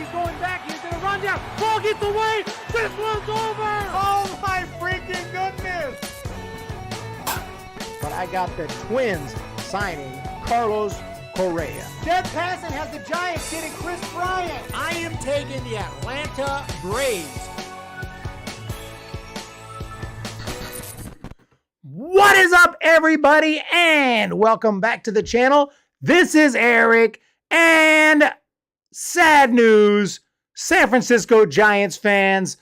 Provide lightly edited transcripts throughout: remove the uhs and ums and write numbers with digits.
He's going back. He's going to run down. Ball gets away. This one's over. Oh my freaking goodness. But I got the Twins signing Carlos Correa. Jeff Passan has the Giants getting Chris Bryant. I am taking the Atlanta Braves. What is up, everybody, and welcome back to the channel. This is Eric, and sad news, San Francisco Giants fans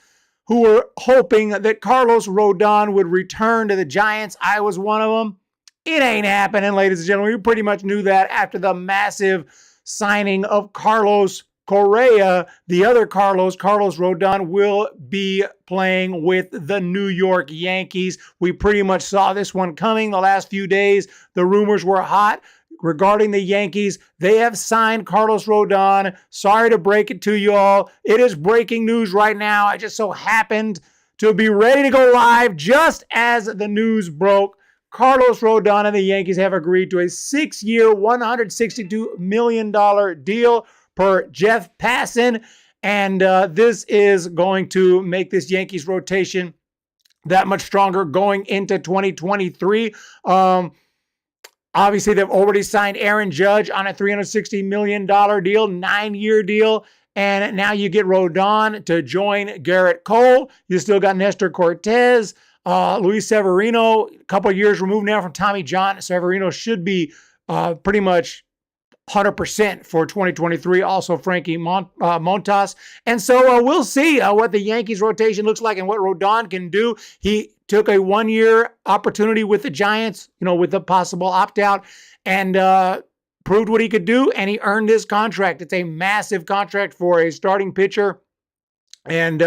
who were hoping that Carlos Rodon would return to the Giants. I was one of them. It ain't happening, ladies and gentlemen. We pretty much knew that after the massive signing of Carlos Correa. The other Carlos Rodon, will be playing with the New York Yankees. We pretty much saw this one coming the last few days. The rumors were hot regarding the Yankees. They have signed Carlos Rodon. Sorry to break it to you all. It is breaking news right now. I just so happened to be ready to go live just as the news broke. Carlos Rodon and the Yankees have agreed to a 6-year, $162 million deal per Jeff Passan. And this is going to make this Yankees rotation that much stronger going into 2023. Obviously, they've already signed Aaron Judge on a $360 million deal, 9-year deal. And now you get Rodon to join Garrett Cole. You still got Nestor Cortez, Luis Severino, a couple of years removed now from Tommy John. Severino should be pretty much 100% for 2023. Also, Frankie Montas. And so we'll see what the Yankees rotation looks like and what Rodon can do. He took a 1-year opportunity with the Giants, with the possible opt-out, and proved what he could do, and he earned his contract. It's a massive contract for a starting pitcher. And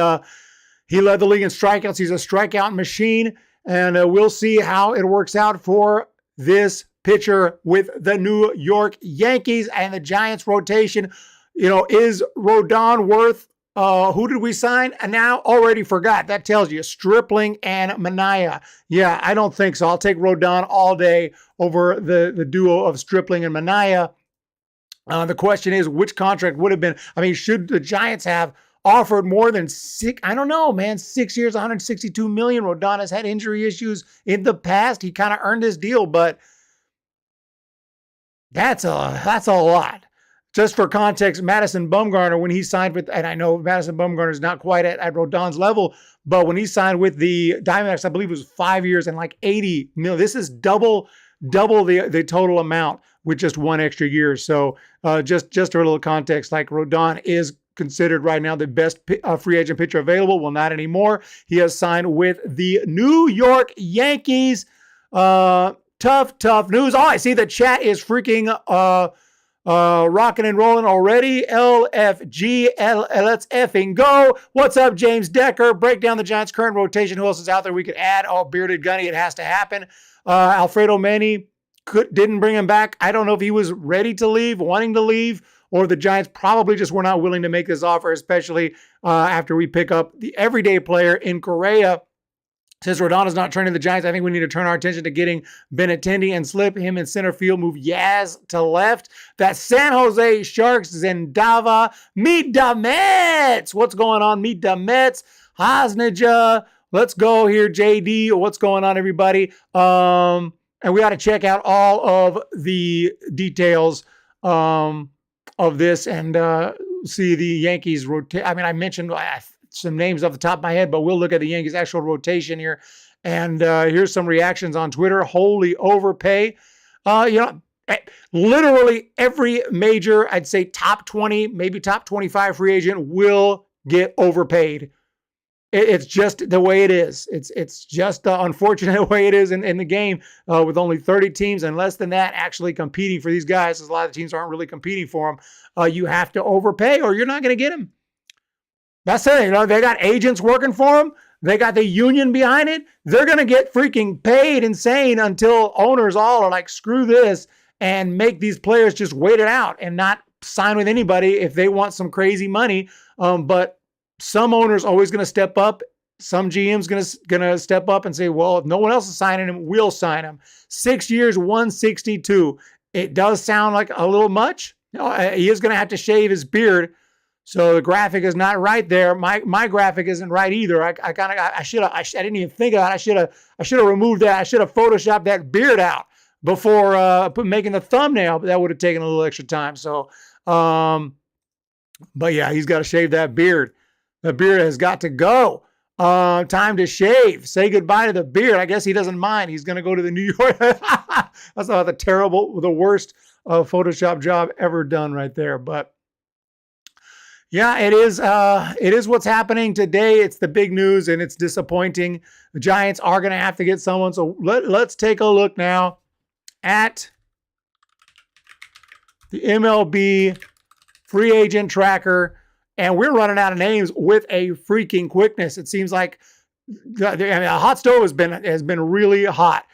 he led the league in strikeouts. He's a strikeout machine. And we'll see how it works out for this pitcher with the New York Yankees. And the Giants rotation, is Rodon worth, who did we sign? And now already forgot. That tells you Stripling and Manaea. Yeah, I don't think so. I'll take Rodon all day over the duo of Stripling and Manaea. The question is, which contract would have been, should the Giants have offered more than 6? I don't know, man. 6 years, $162 million. Rodon has had injury issues in the past. He kind of earned his deal, but that's a lot. Just for context, Madison Bumgarner, when he signed with, and I know Madison Bumgarner is not quite at Rodon's level, but when he signed with the Diamondbacks, I believe it was 5 years and like $80 million. This is double the total amount with just 1 extra year. So just a little context, like Rodon is considered right now the best free agent pitcher available. Well, not anymore. He has signed with the New York Yankees. Tough news. Oh, I see the chat is freaking rocking and rolling already. LFG, let's effing go. What's up, James Decker? Break down the Giants' current rotation. Who else is out there we could add? Oh, Bearded Gunny, it has to happen. Alfredo Manny didn't bring him back. I don't know if he was ready to leave, wanting to leave, or the Giants probably just were not willing to make this offer, especially after we pick up the everyday player in Correa. Since Rodon is not turning the Giants, I think we need to turn our attention to getting Benintendi and slip him in center field, move Yaz to left. That San Jose Sharks, Zendava, meet the Mets. What's going on? Meet the Mets. Hasnija. Let's go here, JD. What's going on, everybody? And we got to check out all of the details of this and see the Yankees rotate. I mentioned some names off the top of my head, but we'll look at the Yankees' actual rotation here. And here's some reactions on Twitter. Holy overpay. Literally every major, I'd say top 20, maybe top 25 free agent will get overpaid. It's just the way it is. It's just the unfortunate way it is in the game with only 30 teams and less than that actually competing for these guys, because a lot of the teams aren't really competing for them. You have to overpay or you're not going to get them. That's it. They got agents working for them. They got the union behind it. They're going to get freaking paid insane until owners all are like, screw this, and make these players just wait it out and not sign with anybody if they want some crazy money. But some owners always going to step up. Some GM's going to step up and say, well, if no one else is signing him, we'll sign him. 6 years, 162. It does sound like a little much. He is going to have to shave his beard. So the graphic is not right there. My graphic isn't right either. I didn't even think of that. I should have removed that. I should have photoshopped that beard out before making the thumbnail, but that would have taken a little extra time. So, but yeah, he's got to shave that beard. The beard has got to go. Time to shave. Say goodbye to the beard. I guess he doesn't mind. He's going to go to the New York. That's not the worst Photoshop job ever done right there. But yeah, it is what's happening today. It's the big news, and it's disappointing. The Giants are going to have to get someone. So let's take a look now at the MLB free agent tracker. And we're running out of names with a freaking quickness. It seems like a hot stove has been really hot.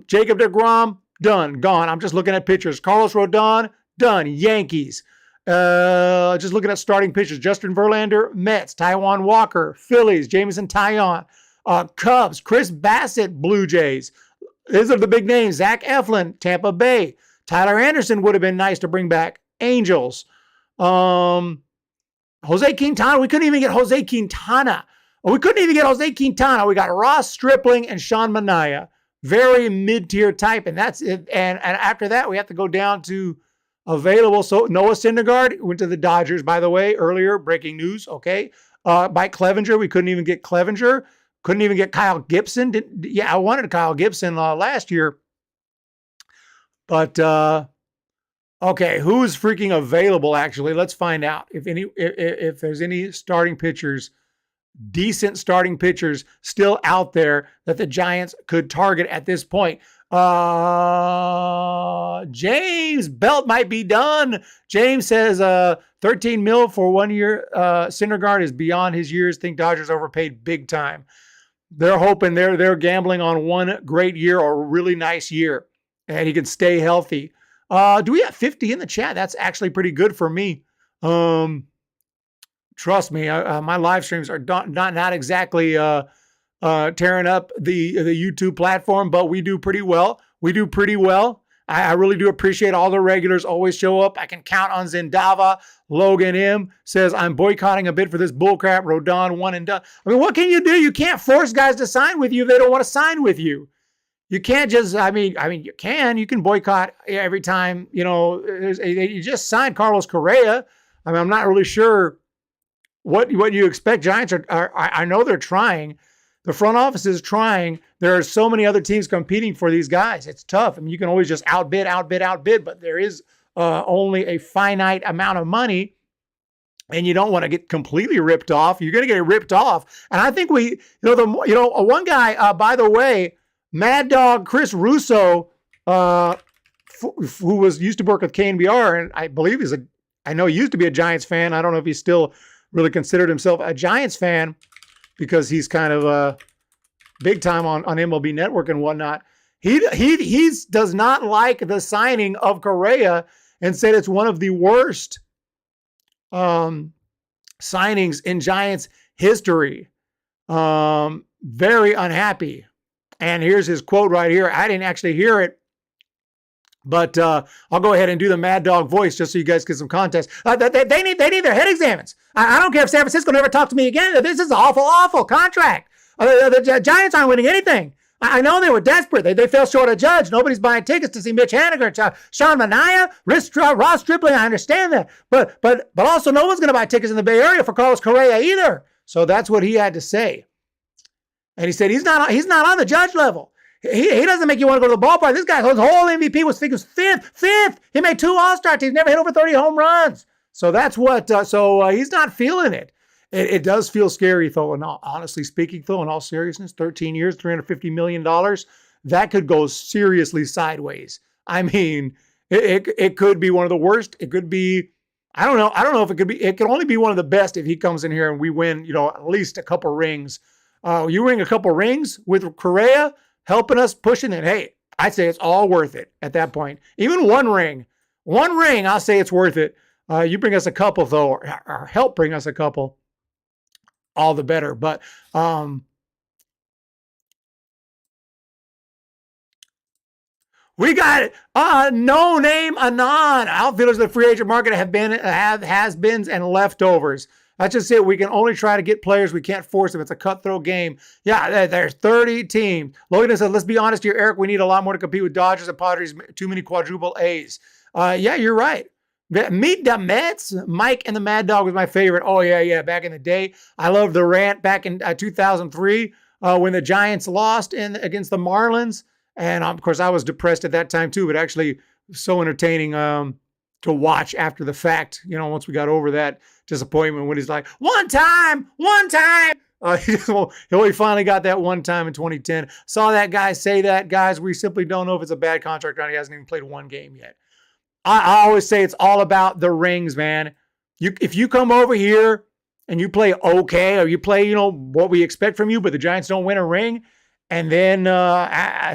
Jacob deGrom, done, gone. I'm just looking at pitchers. Carlos Rodon, done. Yankees. Just looking at starting pitchers. Justin Verlander, Mets. Taijuan Walker, Phillies. Jameson Taillon, Cubs. Chris Bassett, Blue Jays. These are the big names. Zach Eflin, Tampa Bay. Tyler Anderson would have been nice to bring back. Angels. Jose Quintana. We couldn't even get Jose Quintana. We We got Ross Stripling and Sean Manaea. Very mid-tier type, and that's it. And after that, we have to go down to available. So Noah Syndergaard went to the Dodgers, by the way, earlier. Breaking news, okay. Mike Clevenger, we couldn't even get Clevenger. Couldn't even get Kyle Gibson. I wanted Kyle Gibson last year. But, okay, who's freaking available, actually? Let's find out if there's any starting pitchers, decent starting pitchers still out there that the Giants could target at this point. James Belt might be done. James says $13 million for 1 year. Syndergaard is beyond his years. Think Dodgers overpaid big time. They're hoping they're gambling on one great year or a really nice year, and he can stay healthy. Do we have 50 in the chat? That's actually pretty good for me. Trust me, my live streams are not exactly tearing up the YouTube platform, but we do pretty well. I really do appreciate all the regulars always show up. I can count on Zendava. Logan M says, I'm boycotting a bit for this bullcrap. Rodon one and done. I mean, what can you do? You can't force guys to sign with you if they don't want to sign with you. You can't just, you can boycott every time, you just signed Carlos Correa. I mean, I'm not really sure what you expect. Giants I know they're trying. The front office is trying. There are so many other teams competing for these guys. It's tough. I mean, you can always just outbid, but there is only a finite amount of money, and you don't want to get completely ripped off. You're going to get ripped off. And I think one guy, by the way, Mad Dog Chris Russo, who used to work with KNBR, and I believe I know he used to be a Giants fan. I don't know if he still really considered himself a Giants fan because he's kind of big time on MLB Network and whatnot. He does not like the signing of Correa and said it's one of the worst signings in Giants history. Very unhappy. And here's his quote right here. I didn't actually hear it, but I'll go ahead and do the Mad Dog voice just so you guys get some context. They need their head examines. I don't care if San Francisco never talk to me again. This is an awful contract. The Giants aren't winning anything. I know they were desperate. They fell short of Judge. Nobody's buying tickets to see Mitch Haniger, Sean Manaea, Ross Stripling. I understand that, but also no one's going to buy tickets in the Bay Area for Carlos Correa either. So that's what he had to say. And he said he's not on the Judge level. He doesn't make you want to go to the ballpark. This guy's whole MVP was fifth. He made 2 All-Star teams, never hit over 30 home runs. So that's what. So he's not feeling it. It does feel scary, though. And honestly speaking, though, in all seriousness, 13 years, $350 million, that could go seriously sideways. I mean, it could be one of the worst. It could be. I don't know if it could be. It could only be one of the best if he comes in here and we win. At least a couple rings. You ring a couple rings with Correa helping us, pushing it. Hey, I'd say it's all worth it at that point. Even one ring, I'll say it's worth it. You bring us a couple, though, or help bring us a couple, all the better. But We got no name Anon. Outfielders in the free agent market have has-beens and leftovers. That's just it. We can only try to get players. We can't force them. It's a cutthroat game. Yeah, there's 30 teams. Logan said, let's be honest here, Eric. We need a lot more to compete with Dodgers and Padres. Too many quadruple A's. Yeah, you're right. Meet the Mets. Mike and the Mad Dog was my favorite. Oh, yeah. Back in the day. I loved the rant back in 2003 when the Giants lost against the Marlins. And, of course, I was depressed at that time, too. But actually, so entertaining to watch after the fact, once we got over that disappointment when he's like, one time. He finally got that one time in 2010. Saw that guy say that, guys. We simply don't know if it's a bad contract or not. He hasn't even played one game yet. I always say it's all about the rings, man. If you come over here and you play okay, or you play, what we expect from you, but the Giants don't win a ring, and then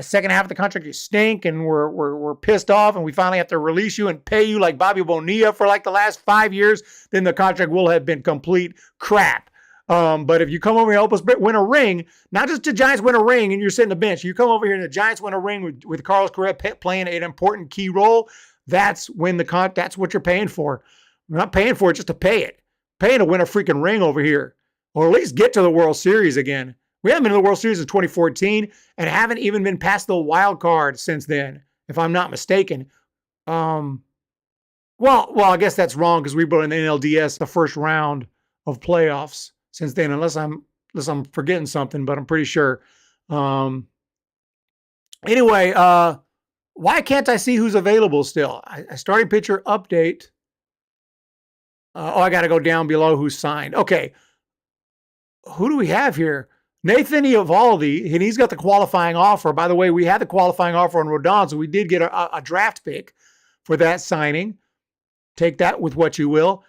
second half of the contract you stink, and we're pissed off, and we finally have to release you and pay you like Bobby Bonilla for like the last 5 years, then the contract will have been complete crap. But if you come over here and help us win a ring, not just the Giants win a ring and you're sitting on the bench, you come over here and the Giants win a ring with Carlos Correa playing an important key role. That's when that's what you're paying for. We're not paying for it just to pay it. Paying to win a freaking ring over here, or at least get to the World Series again. We haven't been to the World Series in 2014 and haven't even been past the wild card since then, if I'm not mistaken. Well, I guess that's wrong because we brought in the NLDS the first round of playoffs since then, unless I'm forgetting something, but I'm pretty sure. Anyway, why can't I see who's available still? I starting pitcher update. I got to go down below who's signed. Okay. Who do we have here? Nathan Eovaldi, and he's got the qualifying offer. By the way, we had the qualifying offer on RODON, so we did get a draft pick for that signing. Take that with what you will.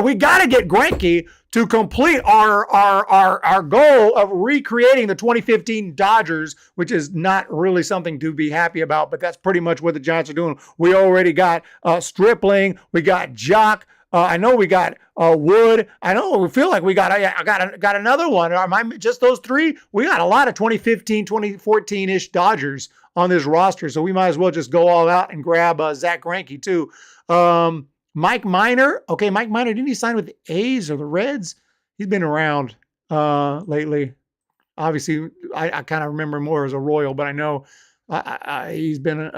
We got to get Greinke to complete our goal of recreating the 2015 Dodgers, which is not really something to be happy about, but that's pretty much what the Giants are doing. We already got Stripling. We got Jock. I know we got Wood. I know we feel like we got another one. Am I just those three? We got a lot of 2015, 2014-ish Dodgers on this roster, so we might as well just go all out and grab Zach Greinke too. Mike Minor. Okay, Mike Minor, didn't he sign with the A's or the Reds? He's been around lately. Obviously, I kind of remember more as a Royal, but I know he's been,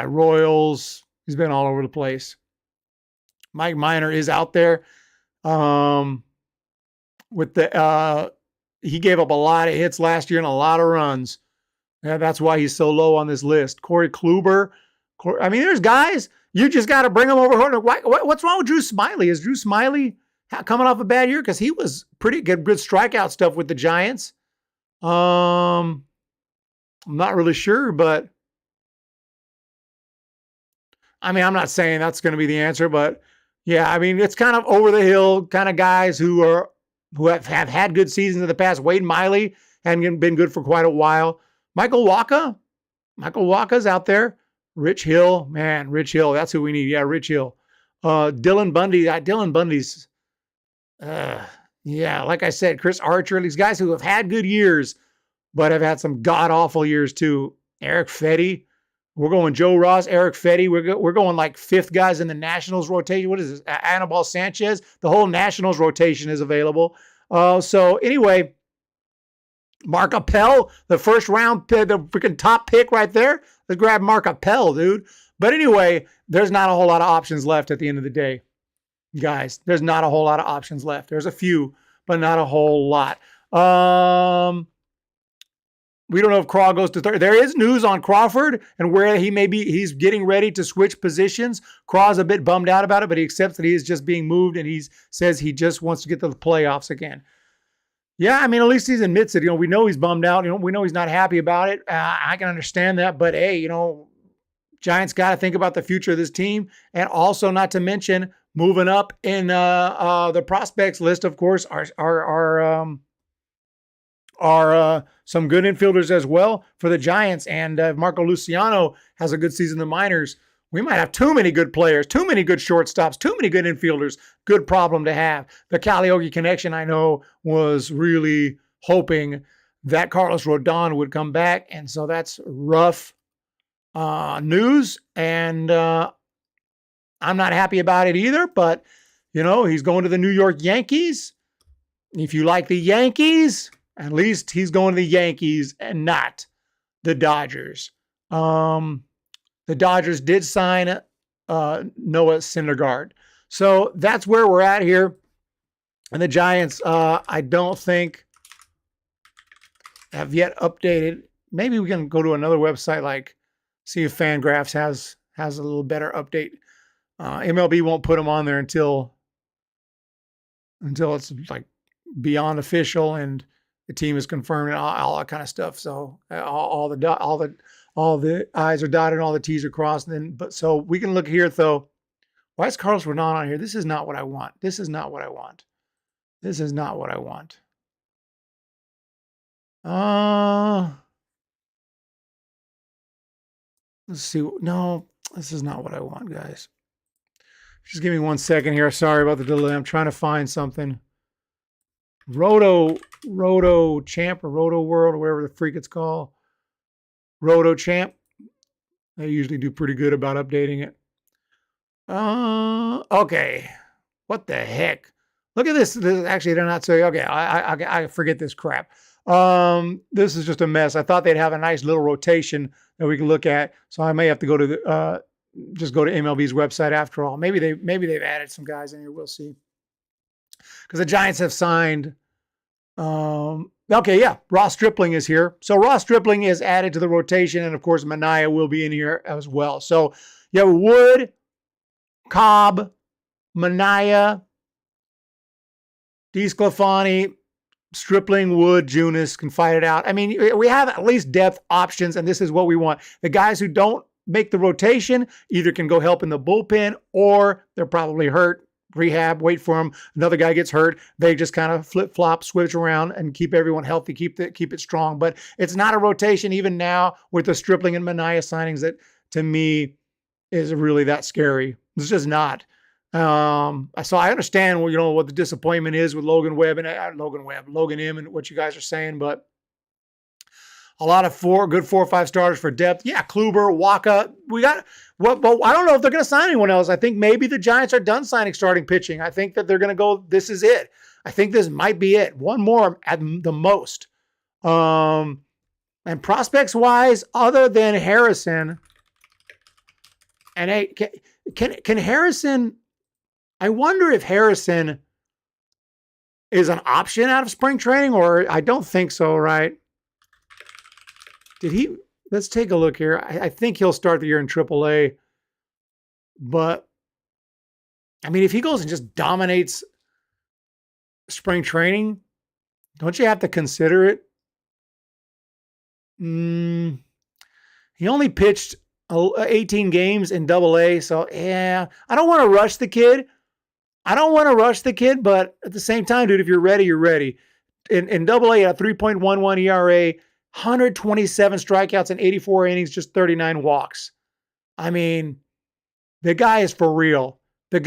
Royals. He's been all over the place. Mike Minor is out there. He gave up a lot of hits last year and a lot of runs. Yeah, that's why he's so low on this list. Corey Kluber. There's guys, you just got to bring them over. What's wrong with Drew Smiley? Is Drew Smiley coming off a bad year? Because he was pretty good strikeout stuff with the Giants. I'm not really sure, but I'm not saying that's going to be the answer, but yeah, it's kind of over the hill kind of guys who have had good seasons in the past. Wade Miley hadn't been good for quite a while. Michael Wacha's out there. Rich Hill, that's who we need. Yeah, Rich Hill. Dylan Bundy. Dylan Bundy's, like I said, Chris Archer. These guys who have had good years, but have had some god-awful years too. Eric Fetty. We're going Joe Ross, Eric Fetty. We're going like fifth guys in the Nationals rotation. What is this? Anibal Sanchez. The whole Nationals rotation is available. So anyway, Mark Appel, the first round pick, the freaking top pick right there. Let's grab Mark Appel, dude. But anyway, there's not a whole lot of options left at the end of the day, guys. There's not a whole lot of options left. There's a few, but not a whole lot. We don't know if Craw goes to third. There is news on Crawford and where he's getting ready to switch positions. Craw's a bit bummed out about it, but he accepts that he is just being moved, and he says he just wants to get to the playoffs again. Yeah, at least he admits it. We know he's bummed out. We know he's not happy about it. I can understand that, but hey, Giants got to think about the future of this team, and also not to mention moving up in the prospects list. Of course, are some good infielders as well for the Giants. And if Marco Luciano has a good season in the minors, we might have too many good players, too many good shortstops, too many good infielders. Good problem to have. The Calliope connection, I know, was really hoping that Carlos Rodon would come back. And so that's rough news. And I'm not happy about it either. But, he's going to the New York Yankees. If you like the Yankees, at least he's going to the Yankees and not the Dodgers. The Dodgers did sign Noah Syndergaard. So that's where we're at here. And the Giants, I don't think have yet updated. Maybe we can go to another website, like see if Fangraphs has a little better update. MLB won't put them on there until it's like beyond official and the team is confirmed and all that kind of stuff. So all the I's are dotted and all the T's are crossed. But so we can look here though. Why is Carlos Rodon on here? This is not what I want. This is not what I want. This is not what I want. Let's see. No, this is not what I want, guys. Just give me 1 second here. Sorry about the delay. I'm trying to find something. Roto Champ or Roto World or whatever the freak it's called. Roto Champ. They usually do pretty good about updating it. Okay. What the heck? Look at this. Actually, they're not saying. Okay, I forget this crap. This is just a mess. I thought they'd have a nice little rotation that we can look at. So I may have to go to just go to MLB's website after all. Maybe they've added some guys in here. We'll see. Because the Giants have signed. Okay, yeah, Ross Stripling is here. So Ross Stripling is added to the rotation, and of course Manaea will be in here as well. So you have Wood, Cobb, Manaea, DeSclafani, Stripling, Wood, Junis can fight it out. I mean, we have at least depth options, and this is what we want. The guys who don't make the rotation either can go help in the bullpen or they're probably hurt, rehab, wait for them. Another guy gets hurt. They just kind of flip-flop, switch around and keep everyone healthy, keep it strong. But it's not a rotation even now with the Stripling and Manaea signings that, to me, is really that scary. It's just not. So I understand, what the disappointment is with Logan M and what you guys are saying, but a lot of good 4 or 5 starters for depth. Yeah, Kluber, Waka. But I don't know if they're going to sign anyone else. I think maybe the Giants are done signing starting pitching. I think that they're going to go, this is it. I think this might be it. One more at the most. And prospects wise, other than Harrison, and hey, can Harrison, I wonder if Harrison is an option out of spring training, or I don't think so, right? Let's take a look here. I think he'll start the year in AAA. But, I mean, if he goes and just dominates spring training, don't you have to consider it? He only pitched 18 games in AA, so yeah. I don't want to rush the kid. But at the same time, dude, if you're ready, you're ready. In AA, a 3.11 ERA, 127 strikeouts in 84 innings, just 39 walks. I mean, the guy is for real. So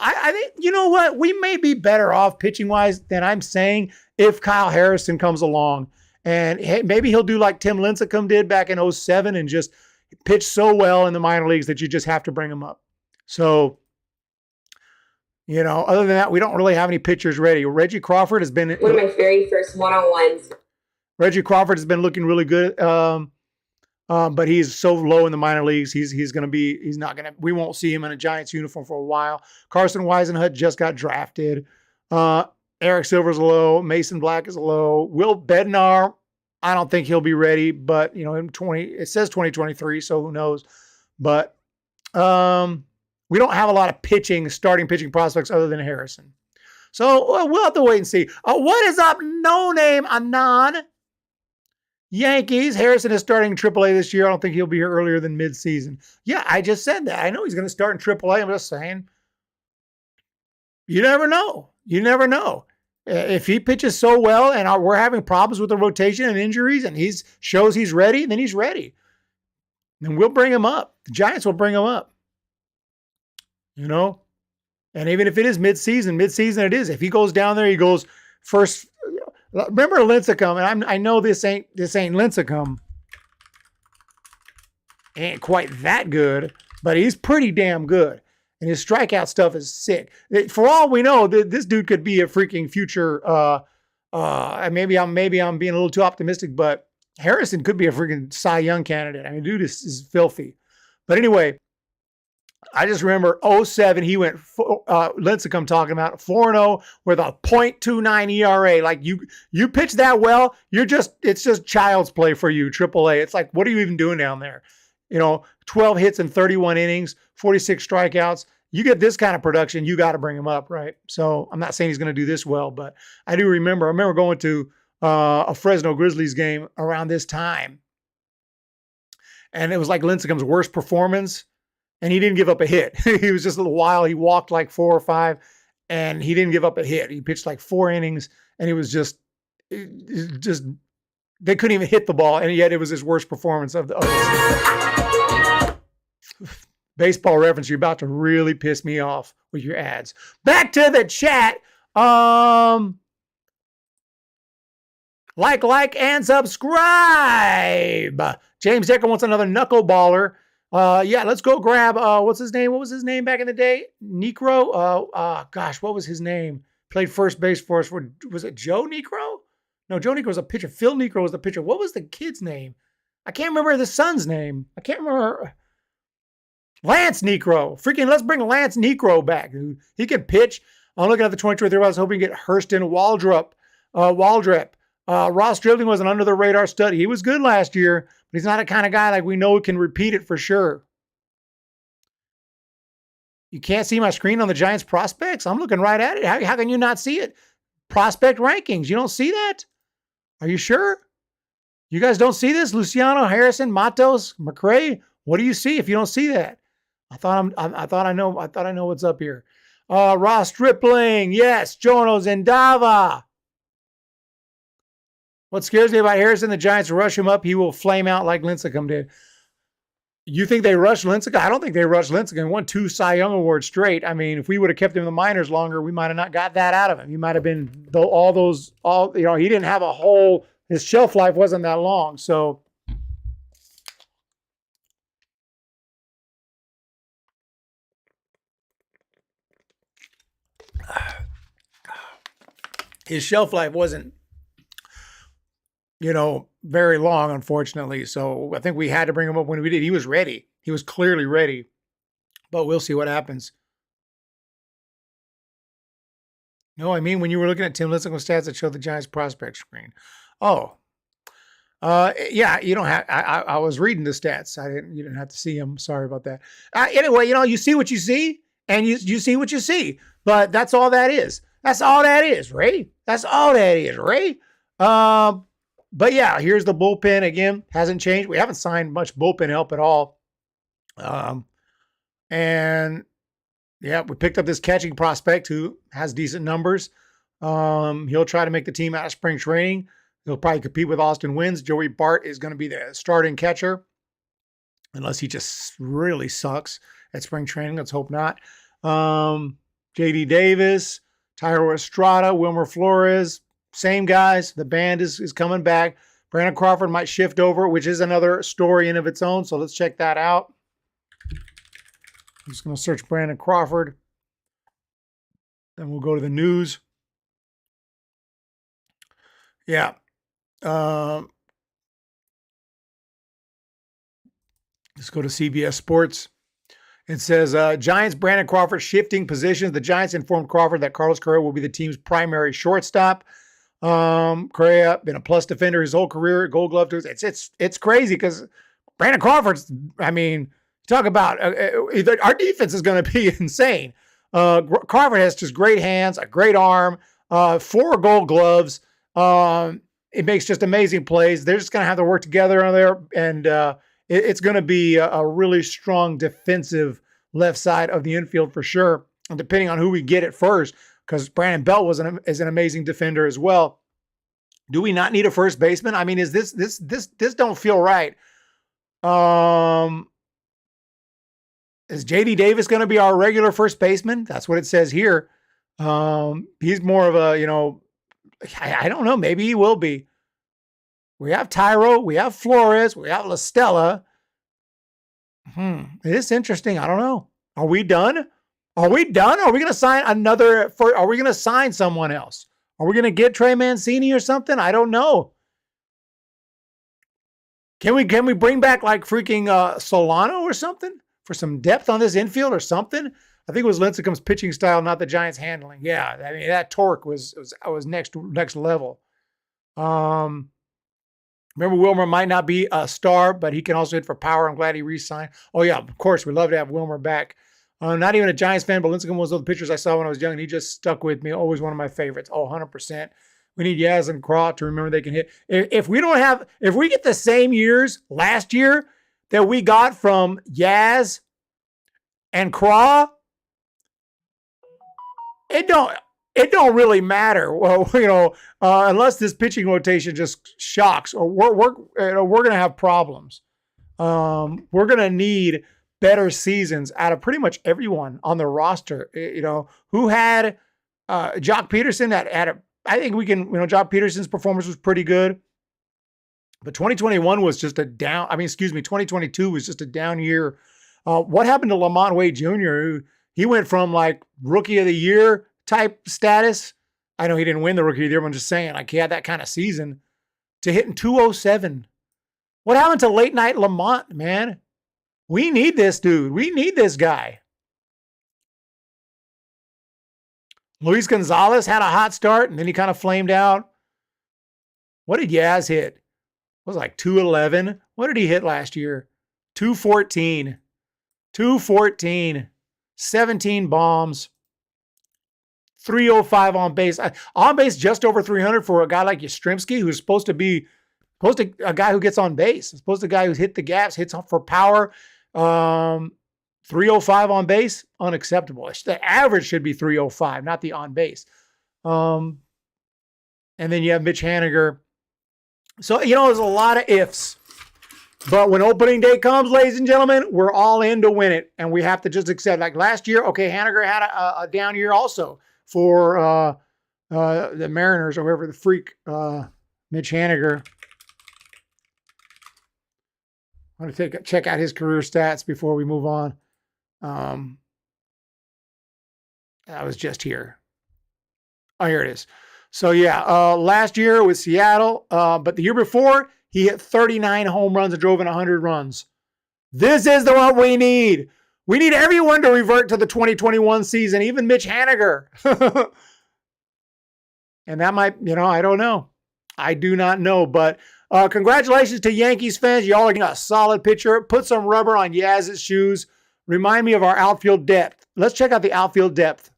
I think, you know what? We may be better off pitching-wise than I'm saying if Kyle Harrison comes along. And hey, maybe he'll do like Tim Lincecum did back in 2007 and just pitch so well in the minor leagues that you just have to bring him up. So, other than that, we don't really have any pitchers ready. Reggie Crawford has been one of my very first one-on-ones. Reggie Crawford has been looking really good, but he's so low in the minor leagues. We won't see him in a Giants uniform for a while. Carson Weisenhut just got drafted. Eric Silver's low. Mason Black is low. Will Bednar, I don't think he'll be ready, but it says 2023, so who knows? But we don't have a lot of starting pitching prospects other than Harrison. So we'll have to wait and see. What is up? No name Anon. Yankees. Harrison is starting AAA this year. I don't think he'll be here earlier than mid-season. Yeah, I just said that. I know he's going to start in AAA. I'm just saying. You never know. If he pitches so well and we're having problems with the rotation and injuries and he shows he's ready, then he's ready. And we'll bring him up. The Giants will bring him up. And even if it is mid-season it is. If he goes down there, he goes first, Remember Lincecum, and I know this ain't Lincecum. Ain't quite that good, but he's pretty damn good. And his strikeout stuff is sick. For all we know, this dude could be a freaking future. Maybe I'm being a little too optimistic, but Harrison could be a freaking Cy Young candidate. I mean, dude is filthy. But anyway, I just remember 07, he went, Lincecum talking about 4-0 with a .29 ERA. Like you pitch that well, it's just child's play for you, AAA. It's like, what are you even doing down there? 12 hits in 31 innings, 46 strikeouts. You get this kind of production, you got to bring him up, right? So I'm not saying he's going to do this well, but I remember going to a Fresno Grizzlies game around this time. And it was like Lincecum's worst performance. And he didn't give up a hit. He was just a little while. He walked like 4 or 5, and he didn't give up a hit. He pitched like 4 innings, and it was just they couldn't even hit the ball, and yet it was his worst performance of the season. Baseball reference, you're about to really piss me off with your ads. Back to the chat. Like, and subscribe. James Decker wants another knuckleballer. Yeah, let's go grab, what's his name? What was his name back in the day? Necro? Gosh, what was his name? Played first base for us. Was it Joe Necro? No, Joe Necro was a pitcher. Phil Necro was the pitcher. What was the kid's name? I can't remember the son's name. I can't remember. Lance Necro. Freaking, let's bring Lance Necro back, dude. He can pitch. I'm looking at the 2023. I was hoping to get Hurston Waldrop. Ross Stripling was an under-the-radar study. He was good last year, but he's not a kind of guy like we know can repeat it for sure. You can't see my screen on the Giants prospects? I'm looking right at it. How can you not see it? Prospect rankings. You don't see that? Are you sure? You guys don't see this? Luciano, Harrison, Matos, McRae? What do you see if you don't see that? I thought I know what's up here. Ross Stripling. Yes. Jono Zendava. What scares me about Harrison, the Giants rush him up, he will flame out like Lincecum did. You think they rushed Lincecum? I don't think they rushed Lincecum. He won 2 Cy Young Awards straight. I mean, if we would have kept him in the minors longer, we might have not got that out of him. He might have been he didn't have his shelf life wasn't that long. So his shelf life wasn't very long, unfortunately. So I think we had to bring him up when we did. He was ready. He was clearly ready. But we'll see what happens. No, I mean, when you were looking at Tim Lincecum's stats that showed the Giants prospect screen. Oh. Yeah, you don't have, I was reading the stats. You didn't have to see them. Sorry about that. Anyway, you see what you see, and you see what you see. But that's all that is. That's all that is, Ray. That's all that is, Ray. But yeah, here's the bullpen again. Hasn't changed. We haven't signed much bullpen help at all. And yeah, we picked up this catching prospect who has decent numbers. He'll try to make the team out of spring training. He'll probably compete with Austin Wynns. Joey Bart is going to be the starting catcher, unless he just really sucks at spring training. Let's hope not. J.D. Davis, Tyro Estrada, Wilmer Flores, same guys. The band is coming back. Brandon Crawford might shift over, which is another story in of its own. So let's check that out. I'm just going to search Brandon Crawford. Then we'll go to the news. Yeah. Let's go to CBS Sports. It says, Giants Brandon Crawford shifting positions. The Giants informed Crawford that Carlos Correa will be the team's primary shortstop. Correa been a plus defender his whole career. Gold Glove to it's crazy because Brandon Crawford's. I mean, talk about our defense is going to be insane. Crawford has just great hands, a great arm, 4 Gold Gloves. It makes just amazing plays. They're just going to have to work together on there, and it's going to be a really strong defensive left side of the infield for sure. And depending on who we get at first, because Brandon Belt is an amazing defender as well. Do we not need a first baseman? I mean, is this don't feel right? Is J.D. Davis going to be our regular first baseman? That's what it says here. He's more of a I don't know. Maybe he will be. We have Tyro. We have Flores. We have La Stella. It's interesting. I don't know. Are we done? Are we done? Are we going to sign another? Are we going to sign someone else? Are we going to get Trey Mancini or something? I don't know. Can we bring back like freaking Solano or something for some depth on this infield or something? I think it was Lincecum's pitching style, not the Giants' handling. Yeah, I mean that torque was next level. Remember, Wilmer might not be a star, but he can also hit for power. I'm glad he re-signed. Oh yeah, of course, we'd love to have Wilmer back. Not even a Giants fan, but Lincecum was one of the pitchers I saw when I was young, and he just stuck with me. Always one of my favorites. Oh, 100%. We need Yaz and Craw to remember they can hit. If we get the same years last year that we got from Yaz and Craw, it don't really matter. Well, unless this pitching rotation just shocks, or we're going to have problems. We're going to need better seasons out of pretty much everyone on the roster. Who had Jock Peterson I think we can, Jock Peterson's performance was pretty good. But 2021 was just 2022 was just a down year. What happened to Lamont Wade Jr.? He went from like rookie of the year type status. I know he didn't win the rookie of the year, but I'm just saying, like, he had that kind of season, to hitting 207. What happened to late night Lamont, man? We need this dude. We need this guy. Luis Gonzalez had a hot start, and then he kind of flamed out. What did Yaz hit? It was like 211. What did he hit last year? 214. 214. 17 bombs. 305 on base. On base just over 300 for a guy like Yastrzemski, who's supposed to a guy who gets on base. Supposed to a guy who's hit the gaps, hits for power. 305 on base, unacceptable. The average should be 305, not the on base. And then you have Mitch Haniger. So, there's a lot of ifs. But when opening day comes, ladies and gentlemen, we're all in to win it. And we have to just accept. Like last year, okay, Haniger had a down year also for the Mariners or whoever the freak, Mitch Haniger. I want to check out his career stats before we move on. I was just here. Oh, here it is. So yeah, last year with Seattle, but the year before he hit 39 home runs and drove in 100 runs. This is what we need. We need everyone to revert to the 2021 season, even Mitch Haniger. And that might, I don't know. I do not know, but congratulations to Yankees fans. Y'all are getting a solid pitcher. Put some rubber on Yaz's shoes. Remind me of our outfield depth. Let's check out the outfield depth.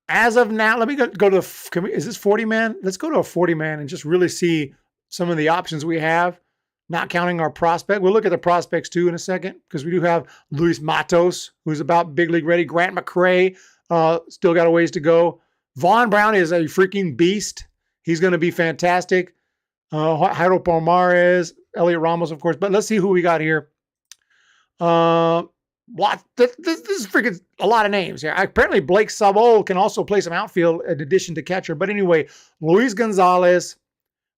As of now, let me go to, is this 40-man? Let's go to a 40-man and just really see some of the options we have, not counting our prospect. We'll look at the prospects too in a second, because we do have Luis Matos, who's about big league ready. Grant McCray, still got a ways to go. Vaughn Brown is a freaking beast. Is going to be fantastic. Jairo Pomares, Elliot Ramos, of course. But let's see who we got here. This is freaking a lot of names here. Apparently, Blake Sabol can also play some outfield in addition to catcher. But anyway, Luis Gonzalez,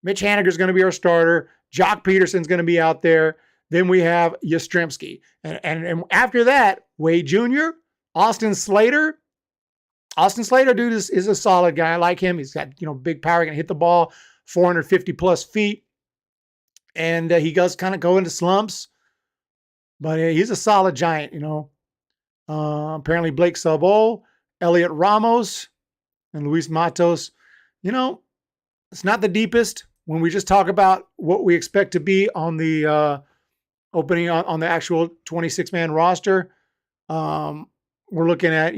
Mitch Haniger is going to be our starter. Jock Peterson's going to be out there. Then we have Yastrzemski. And after that, Wade Jr., Austin Slater. Austin Slater, dude, is a solid guy. I like him. He's got, big power. He can hit the ball 450 plus feet. And he does kind of go into slumps. But he's a solid giant, Apparently Blake Sabol, Elliot Ramos, and Luis Matos. It's not the deepest when we just talk about what we expect to be on the opening on the actual 26-man roster. We're looking at,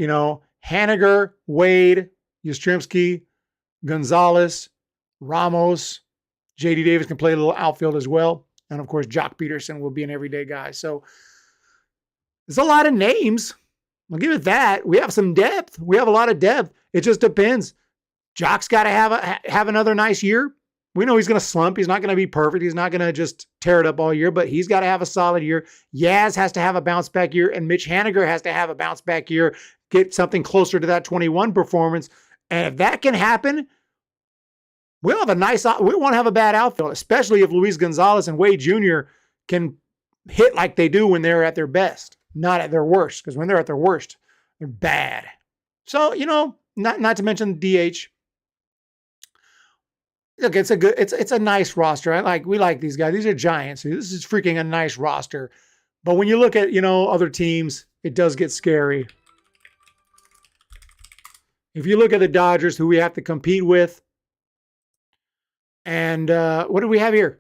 Haniger, Wade, Yastrzemski, Gonzalez, Ramos. J.D. Davis can play a little outfield as well. And, of course, Jock Peterson will be an everyday guy. So there's a lot of names. I'll give it that. We have some depth. We have a lot of depth. It just depends. Jock's got to have another nice year. We know he's going to slump. He's not going to be perfect. He's not going to just tear it up all year, but he's got to have a solid year. Yaz has to have a bounce back year, and Mitch Haniger has to have a bounce back year, get something closer to that 21 performance. And if that can happen, we won't have a bad outfield, especially if Luis Gonzalez and Wade Jr. can hit like they do when they're at their best, not at their worst, because when they're at their worst, they're bad. So, not to mention DH. Look, it's a nice roster. We like these guys. These are Giants. This is freaking a nice roster. But when you look at, other teams, it does get scary. If you look at the Dodgers, who we have to compete with, and what do we have here?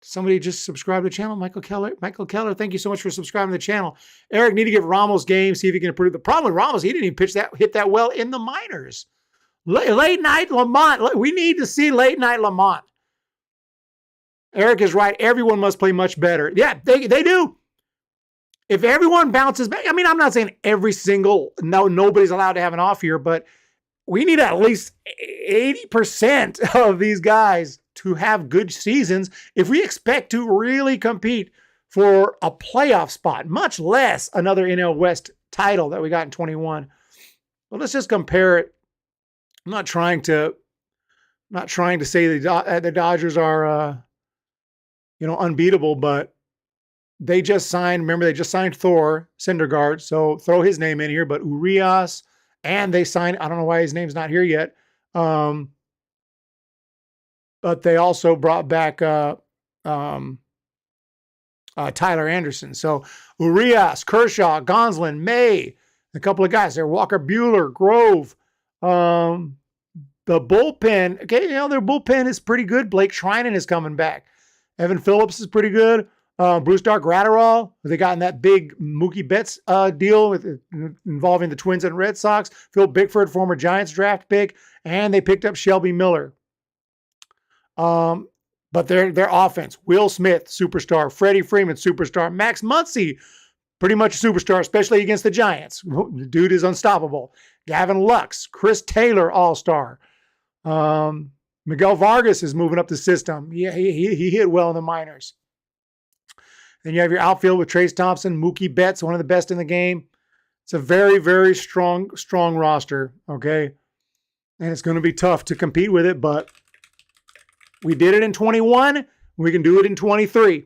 Somebody just subscribed to the channel. Michael Keller, thank you so much for subscribing to the channel. Eric, need to give Ramos game, see if he can improve. The problem with Ramos, he didn't even hit that well in the minors. Late night Lamont. We need to see late night Lamont. Eric is right. Everyone must play much better. Yeah, they do. If everyone bounces back, I'm not saying nobody's allowed to have an off year, but we need at least 80% of these guys to have good seasons if we expect to really compete for a playoff spot, much less another NL West title that we got in 21. Well, let's just compare it. I'm not trying to say the Dodgers are, unbeatable, but they just signed Thor Syndergaard, so throw his name in here, but Urias, and they signed, I don't know why his name's not here yet, but they also brought back Tyler Anderson. So Urias, Kershaw, Gonsolin, May, a couple of guys there, Walker Buehler, Grove, the bullpen, okay, their bullpen is pretty good. Blake Treinen is coming back. Evan Phillips is pretty good. Bruce Dark-Gratterall, they got in that big Mookie Betts deal involving the Twins and Red Sox. Phil Bickford, former Giants draft pick, and they picked up Shelby Miller. But their offense, Will Smith, superstar. Freddie Freeman, superstar. Max Muncy, pretty much a superstar, especially against the Giants. The dude is unstoppable. Gavin Lux, Chris Taylor, all-star. Miguel Vargas is moving up the system. Yeah, he hit well in the minors. Then you have your outfield with Trace Thompson, Mookie Betts, one of the best in the game. It's a very, very strong roster, okay? And it's going to be tough to compete with it, but we did it in 21. We can do it in 23.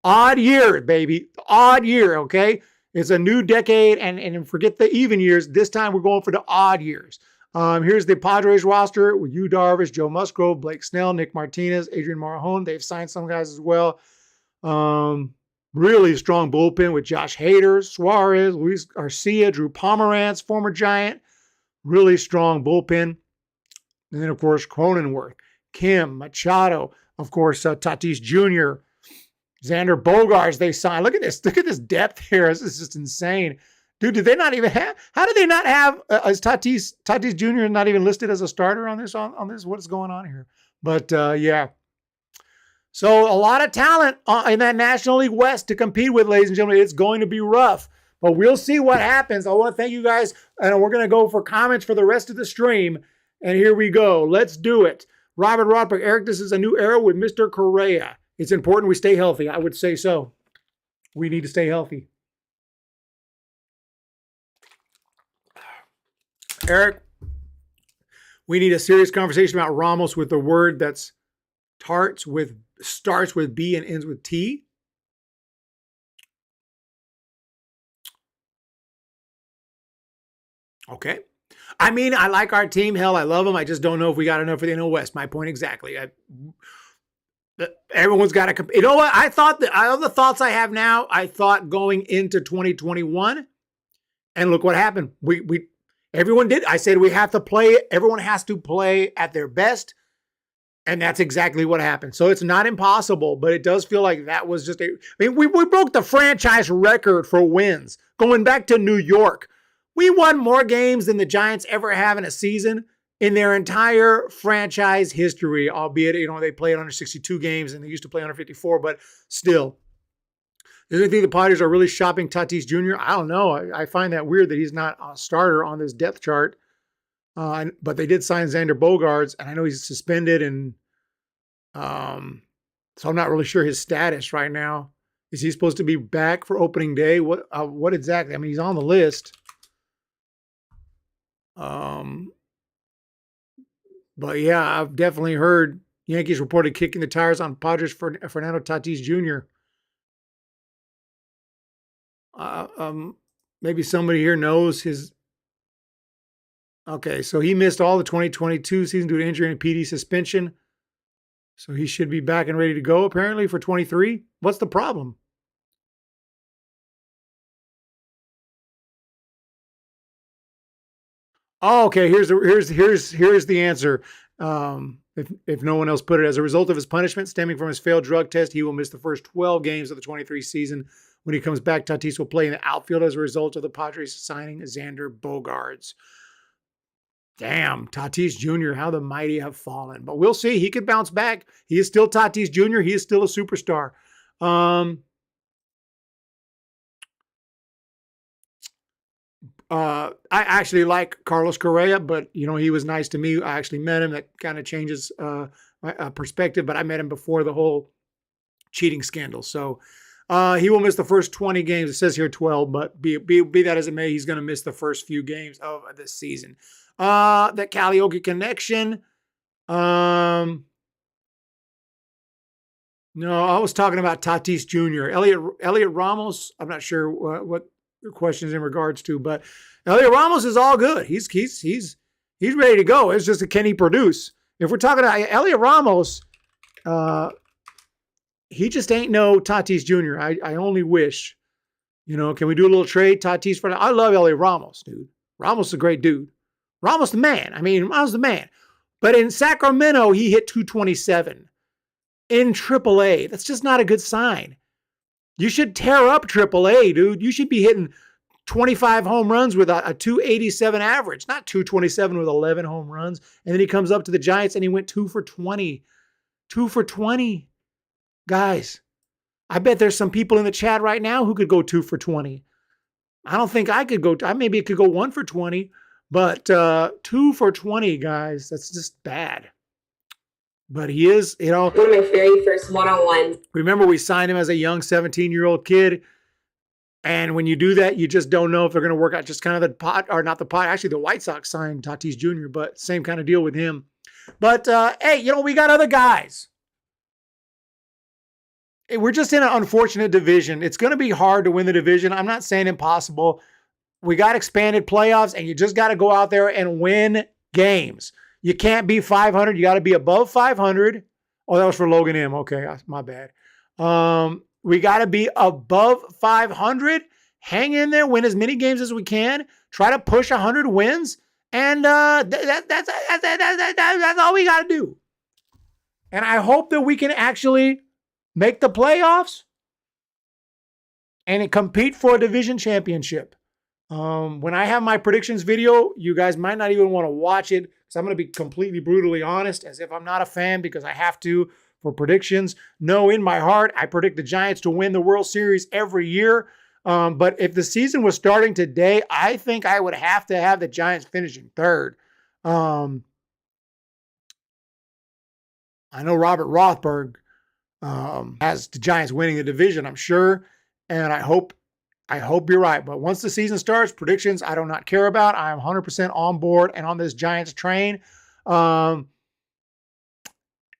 Odd year, baby. Odd year, okay? It's a new decade, and forget the even years. This time we're going for the odd years. Here's the Padres roster with Yu Darvish, Joe Musgrove, Blake Snell, Nick Martinez, Adrian Marjon. They've signed some guys as well. Really strong bullpen with Josh Hader, Suarez, Luis Garcia, Drew Pomeranz, former Giant. Really strong bullpen. And then, of course, Cronenworth, Kim, Machado, of course, Tatis Jr., Xander Bogaerts they signed. Look at this. Look at this depth here. This is just insane. Dude, did they not even have, how did they not have, is Tatis Jr. not even listed as a starter on this? What is going on here? But yeah. So a lot of talent in that National League West to compete with, ladies and gentlemen. It's going to be rough, but we'll see what happens. I want to thank you guys, and we're going to go for comments for the rest of the stream. And here we go. Let's do it. Robert Rodberg, Eric, this is a new era with Mr. Correa. It's important we stay healthy. I would say so. We need to stay healthy. Eric, we need a serious conversation about Ramos with the word that's starts with B and ends with T. Okay. I mean, I like our team. Hell, I love them. I just don't know if we got enough for the NL West. My point exactly. Everyone's got to. You know what? I thought that all the thoughts I have now, I thought going into 2021, and look what happened. Everyone did. I said we have to play. Everyone has to play at their best. And that's exactly what happened. So it's not impossible, but it does feel like that was just we broke the franchise record for wins. Going back to New York, we won more games than the Giants ever have in a season in their entire franchise history, albeit, they played under 62 games and they used to play under 54, but still. Do you think the Padres are really shopping Tatis Jr.? I don't know. I find that weird that he's not a starter on this depth chart. But they did sign Xander Bogaerts, and I know he's suspended, and So I'm not really sure his status right now. Is he supposed to be back for opening day? What exactly? I mean, he's on the list. But yeah, I've definitely heard Yankees reported kicking the tires on Padres for Fernando Tatis Jr. Maybe somebody here knows his. Okay, so he missed all the 2022 season due to injury and PD suspension. So he should be back and ready to go apparently for 23. What's the problem? Oh, okay. Here's the answer. If no one else put it, as a result of his punishment stemming from his failed drug test, he will miss the first 12 games of the 23 season. When he comes back, Tatis will play in the outfield as a result of the Padres signing Xander Bogaerts. Damn, Tatis Jr., how the mighty have fallen. But we'll see. He could bounce back. He is still Tatis Jr. He is still a superstar. I actually like Carlos Correa, but, he was nice to me. I actually met him. That kind of changes my perspective, but I met him before the whole cheating scandal. So he will miss the first 20 games. It says here 12, but be that as it may, he's going to miss the first few games of this season. That Karaoke connection. No, I was talking about Tatis Jr. Elliot Ramos. I'm not sure what the question is in regards to, but Elliot Ramos is all good. He's ready to go. It's just can he produce? If we're talking about Elliot Ramos, he just ain't no Tatis Jr. I only wish, can we do a little trade? Tatis for I love Elliot Ramos, dude. Ramos is a great dude. Ramos the man. Ramos the man. But in Sacramento, he hit 227 in AAA. That's just not a good sign. You should tear up AAA, dude. You should be hitting 25 home runs with a 287 average, not 227 with 11 home runs. And then he comes up to the Giants and he went 2 for 20. 2 for 20. Guys, I bet there's some people in the chat right now who could go 2 for 20. I don't think I could go. Maybe it could go 1 for 20. But 2 for 20, guys, that's just bad. But he is, one of my very first one-on-ones. Remember, we signed him as a young 17-year-old kid. And when you do that, you just don't know if they're going to work out. Just kind of actually the White Sox signed Tatis Jr., but same kind of deal with him. But, hey, we got other guys. We're just in an unfortunate division. It's going to be hard to win the division. I'm not saying impossible. We got expanded playoffs, and you just got to go out there and win games. You can't be 500. You got to be above 500. Oh, that was for Logan M. Okay, my bad. We got to be above 500. Hang in there, win as many games as we can. Try to push 100 wins, and that's all we got to do. And I hope that we can actually make the playoffs and compete for a division championship. When I have my predictions video, you guys might not even want to watch it because I'm going to be completely brutally honest, as if I'm not a fan because I have to for predictions. No, in my heart, I predict the Giants to win the World Series every year. But if the season was starting today, I think I would have to have the Giants finishing third. I know Robert Rothberg has the Giants winning the division, I'm sure, and I hope you're right. But once the season starts, predictions I do not care about. I am 100% on board and on this Giants train. And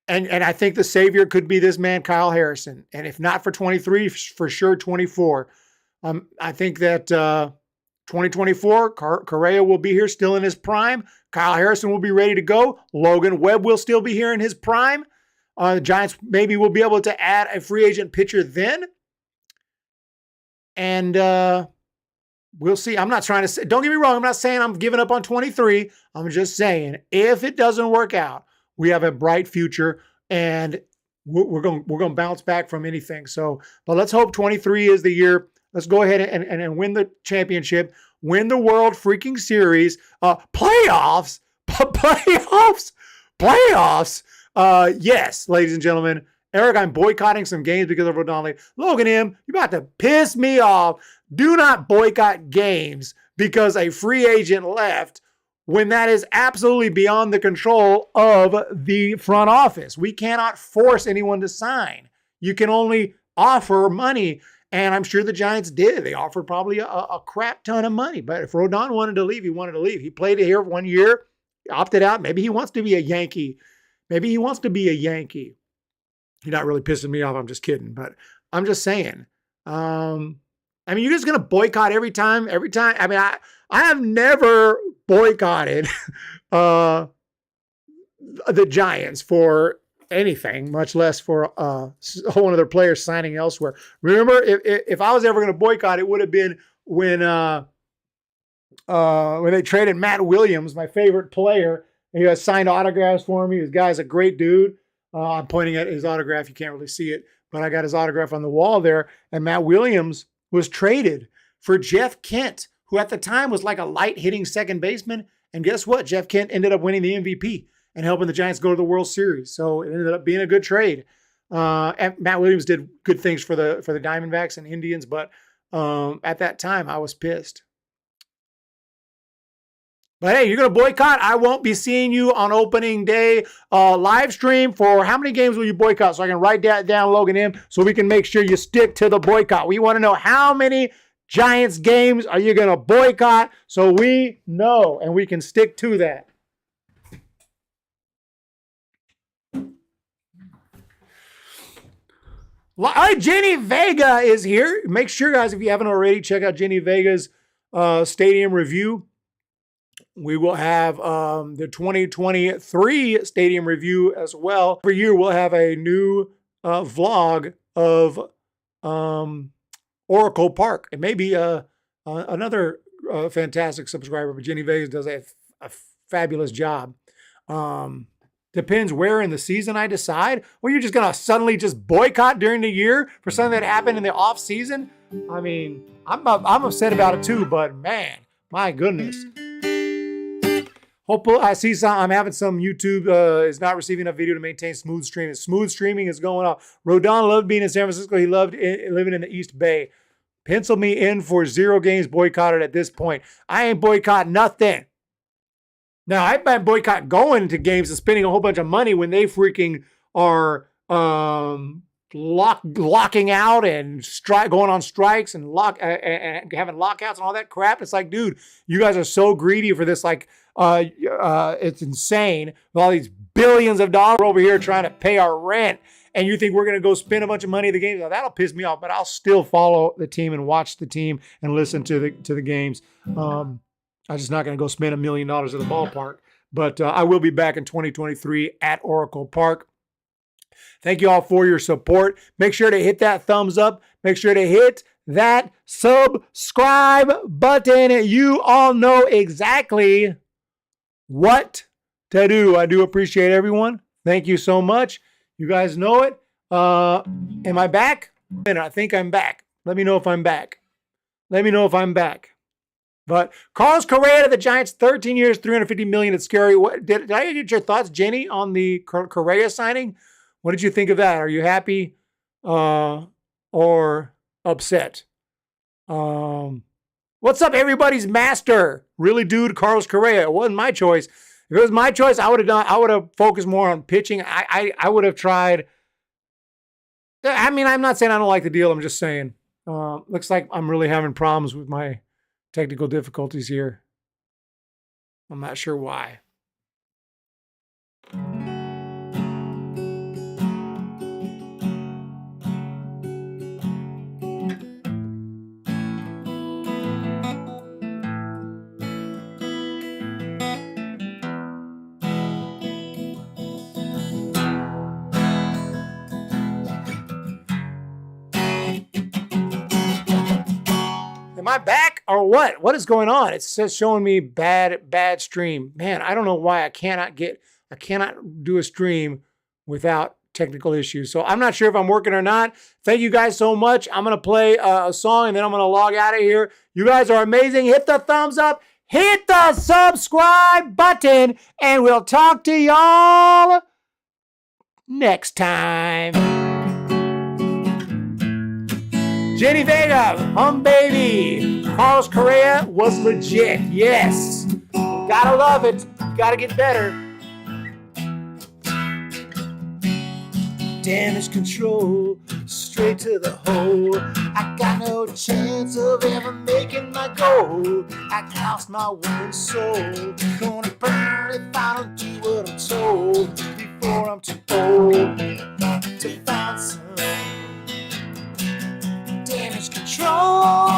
I think the savior could be this man, Kyle Harrison. And if not for 23, for sure 24. I think that 2024, Correa will be here still in his prime. Kyle Harrison will be ready to go. Logan Webb will still be here in his prime. The Giants maybe will be able to add a free agent pitcher then. And we'll see. I'm not trying to say, don't get me wrong, I'm not saying I'm giving up on 23. I'm just saying if it doesn't work out, we have a bright future and we're going to bounce back from anything. So, but let's hope 23 is the year. Let's go ahead and win the championship, win the World freaking Series, playoffs. Yes, ladies and gentlemen. Eric, I'm boycotting some games because of RODON. Logan M., you're about to piss me off. Do not boycott games because a free agent left when that is absolutely beyond the control of the front office. We cannot force anyone to sign. You can only offer money. And I'm sure the Giants did. They offered probably a crap ton of money. But if Rodon wanted to leave, he wanted to leave. He played it here 1 year, opted out. Maybe he wants to be a Yankee. Maybe he wants to be a Yankee. You're not really pissing me off. I'm just kidding. But I'm just saying. I mean, you're just going to boycott every time. I mean, I have never boycotted the Giants for anything, much less for one of their players signing elsewhere. Remember, if I was ever going to boycott, it would have been when they traded Matt Williams, my favorite player. He has signed autographs for me. This guy's a great dude. I'm pointing at his autograph. You can't really see it, but I got his autograph on the wall there. And Matt Williams was traded for Jeff Kent, who at the time was like a light-hitting second baseman. And guess what? Jeff Kent ended up winning the MVP and helping the Giants go to the World Series. So it ended up being a good trade. And Matt Williams did good things for the Diamondbacks and Indians, but at that time I was pissed. But hey, you're going to boycott? I won't be seeing you on opening day live stream. For how many games will you boycott? So I can write that down, Logan M, so we can make sure you stick to the boycott. We want to know how many Giants games are you going to boycott so we know and we can stick to that. All right, Jenny Vega is here. Make sure, guys, if you haven't already, check out Jenny Vega's stadium review. We will have the 2023 stadium review as well. Every year, we'll have a new vlog of Oracle Park. It may be another fantastic subscriber, but Jenny Vegas does a fabulous job. Depends where in the season I decide. Well, you're just going to suddenly just boycott during the year for something that happened in the off season. I mean, I'm upset about it too, but man, my goodness. Hopefully, I see some. I'm having some YouTube is not receiving enough video to maintain smooth streaming. Smooth streaming is going off. Rodon loved being in San Francisco. He loved living in the East Bay. Pencil me in for 0 games boycotted at this point. I ain't boycott nothing. Now, I might boycott going to games and spending a whole bunch of money when they freaking are locking out and going on strikes and and having lockouts and all that crap. It's like, dude, you guys are so greedy for this. Like, it's insane. With all these billions of dollars over here trying to pay our rent, and you think we're going to go spend a bunch of money at the games. Now, that'll piss me off, but I'll still follow the team and watch the team and listen to the games. I'm just not going to go spend $1 million at the ballpark, but I will be back in 2023 at Oracle Park. Thank you all for your support. Make sure to hit that thumbs up. Make sure to hit that subscribe button. You all know exactly what to do. I do appreciate everyone. Thank you so much. You guys know it. Am I back? I think I'm back. Let me know if I'm back. Let me know if I'm back. But Carlos Correa to the Giants, 13 years, $350 million. It's scary. Did I get your thoughts, Jenny, on the Correa signing? What did you think of that? Are you happy or upset? What's up, everybody's master? Really, dude, Carlos Correa. It wasn't my choice. If it was my choice, I would have focused more on pitching. I would have tried. I mean, I'm not saying I don't like the deal. I'm just saying. Looks like I'm really having problems with my technical difficulties here. I'm not sure why. Am I back or what? What is going on? It's just showing me bad stream. Man, I don't know why I cannot do a stream without technical issues. So I'm not sure if I'm working or not. Thank you guys so much. I'm going to play a song and then I'm going to log out of here. You guys are amazing. Hit the thumbs up. Hit the subscribe button. And we'll talk to y'all next time. Jenny Vega, Humm baby. Carlos Correa was legit. Yes. Gotta love it. Gotta get better. Damage control, straight to the hole. I got no chance of ever making my goal. I lost my woman's soul. Gonna burn if I don't do what I'm told. Before I'm too old to find some damage control.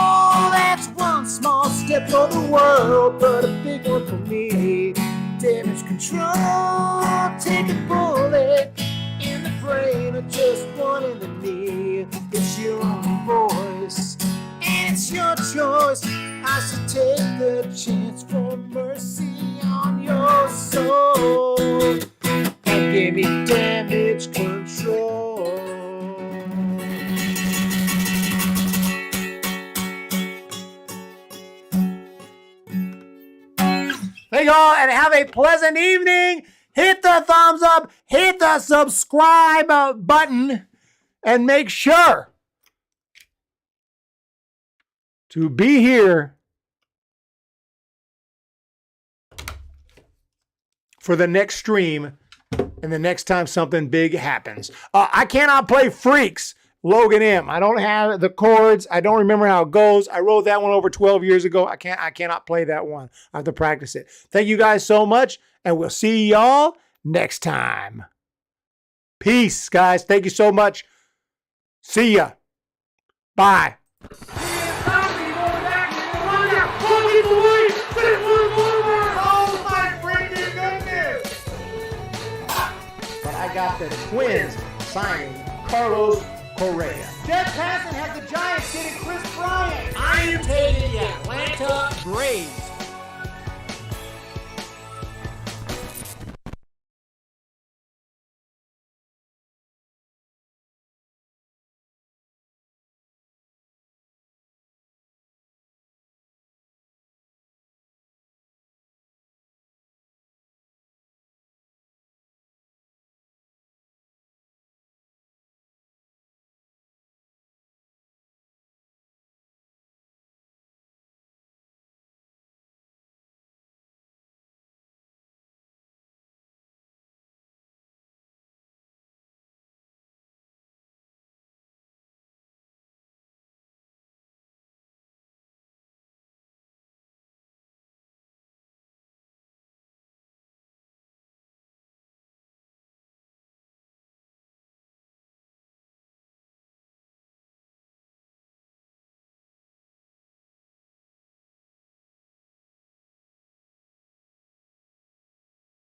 That's one small step for the world, but a big one for me. Damage control, take a bullet in the brain or just one in the knee. It's your own voice and it's your choice. I should take the chance for mercy on your soul and give me damage control. Thank y'all and have a pleasant evening. Hit the thumbs up, hit the subscribe button, and make sure to be here for the next stream and the next time something big happens. I cannot play Freaks, Logan M. I don't have the chords. I don't remember how it goes. I wrote that one over 12 years ago. I cannot play that one. I have to practice it. Thank you guys so much, and we'll see y'all next time. Peace, guys. Thank you so much. See ya. Bye. Oh my freaking goodness! But I got the Twins signing Carlos Correa. Jeff Passan has the Giants getting Chris Bryant. I am taking the Atlanta Braves.